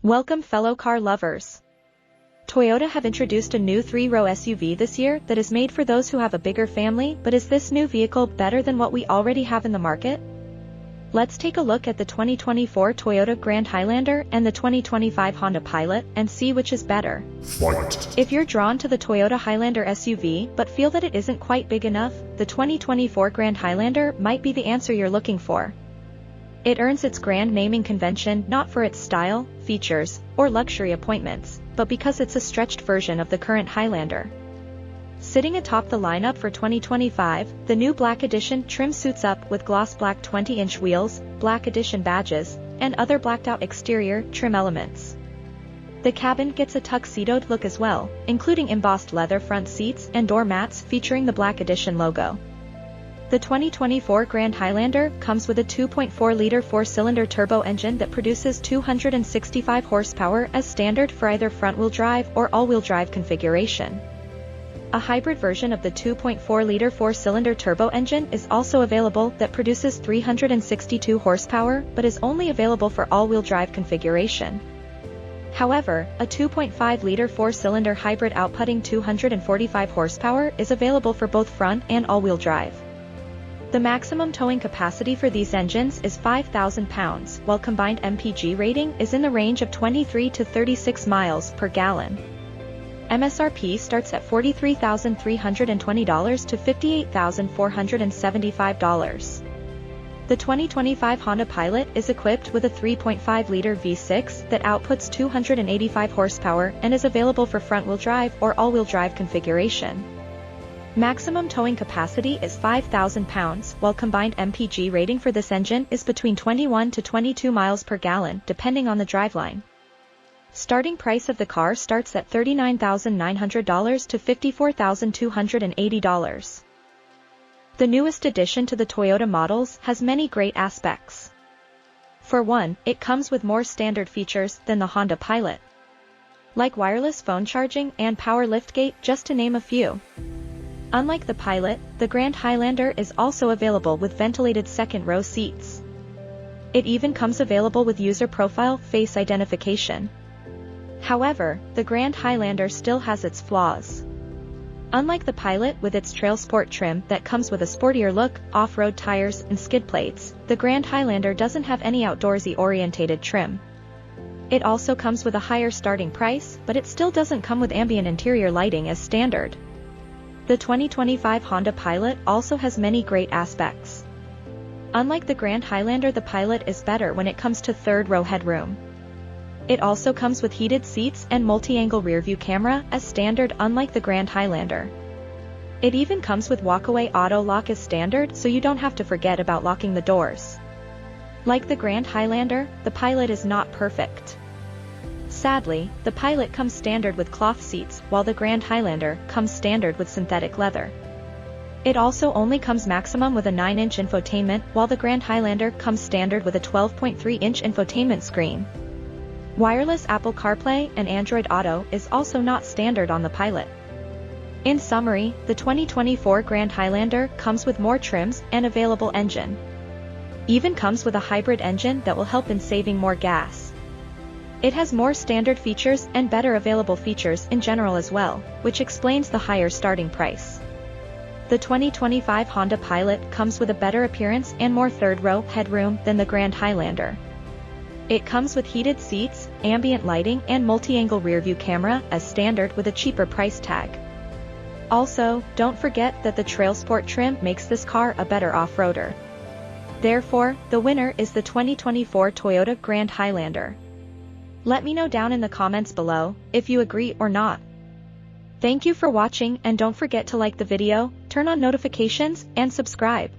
Welcome fellow car lovers. Toyota have introduced a new 3-row SUV this year that is made for those who have a bigger family, but is this new vehicle better than what we already have in the market? Let's take a look at the 2024 Toyota Grand Highlander and the 2025 Honda Pilot and see which is better. Fight. If you're drawn to the Toyota Highlander SUV but feel that it isn't quite big enough, the 2024 Grand Highlander might be the answer you're looking for. It earns its grand naming convention not for its style, features, or luxury appointments, but because it's a stretched version of the current Highlander. Sitting atop the lineup for 2025, the new Black Edition trim suits up with gloss black 20-inch wheels, Black Edition badges, and other blacked-out exterior trim elements. The cabin gets a tuxedoed look as well, including embossed leather front seats and door mats featuring the Black Edition logo. The 2024 Grand Highlander comes with a 2.4-liter 4-cylinder turbo engine that produces 265 horsepower as standard for either front-wheel drive or all-wheel drive configuration. A hybrid version of the 2.4-liter 4-cylinder turbo engine is also available that produces 362 horsepower but is only available for all-wheel drive configuration. However, a 2.5-liter 4-cylinder hybrid outputting 245 horsepower is available for both front and all-wheel drive. The maximum towing capacity for these engines is 5,000 pounds, while combined MPG rating is in the range of 23 to 36 miles per gallon. MSRP starts at $43,320 to $58,475. The 2025 Honda Pilot is equipped with a 3.5-liter V6 that outputs 285 horsepower and is available for front-wheel drive or all-wheel drive configuration. Maximum towing capacity is 5,000 pounds, while combined MPG rating for this engine is between 21 to 22 miles per gallon, depending on the driveline. Starting price of the car starts at $39,900 to $54,280. The newest addition to the Toyota models has many great aspects. For one, it comes with more standard features than the Honda Pilot, like wireless phone charging and power liftgate, just to name a few. Unlike the Pilot, the Grand Highlander is also available with ventilated second-row seats. It even comes available with user profile face identification. However, the Grand Highlander still has its flaws. Unlike the Pilot with its Trailsport trim that comes with a sportier look, off-road tires, and skid plates, the Grand Highlander doesn't have any outdoorsy-orientated trim. It also comes with a higher starting price, but it still doesn't come with ambient interior lighting as standard. The 2025 Honda Pilot also has many great aspects. Unlike the Grand Highlander, the Pilot is better when it comes to third-row headroom. It also comes with heated seats and multi-angle rear-view camera as standard, unlike the Grand Highlander. It even comes with walkaway auto lock as standard, so you don't have to forget about locking the doors. Like the Grand Highlander, the Pilot is not perfect. Sadly, the Pilot comes standard with cloth seats, while the Grand Highlander comes standard with synthetic leather. It also only comes maximum with a 9-inch infotainment, while the Grand Highlander comes standard with a 12.3-inch infotainment screen. Wireless Apple CarPlay and Android Auto is also not standard on the Pilot. In summary, the 2024 Grand Highlander comes with more trims and available engine. Even comes with a hybrid engine that will help in saving more gas. It has more standard features and better available features in general as well, which explains the higher starting price. The 2025 Honda Pilot comes with a better appearance and more third-row headroom than the Grand Highlander. It comes with heated seats, ambient lighting, and multi-angle rear-view camera as standard with a cheaper price tag. Also, don't forget that the Trailsport trim makes this car a better off-roader. Therefore, the winner is the 2024 Toyota Grand Highlander. Let me know down in the comments below if you agree or not. Thank you for watching, and don't forget to like the video, turn on notifications, and subscribe.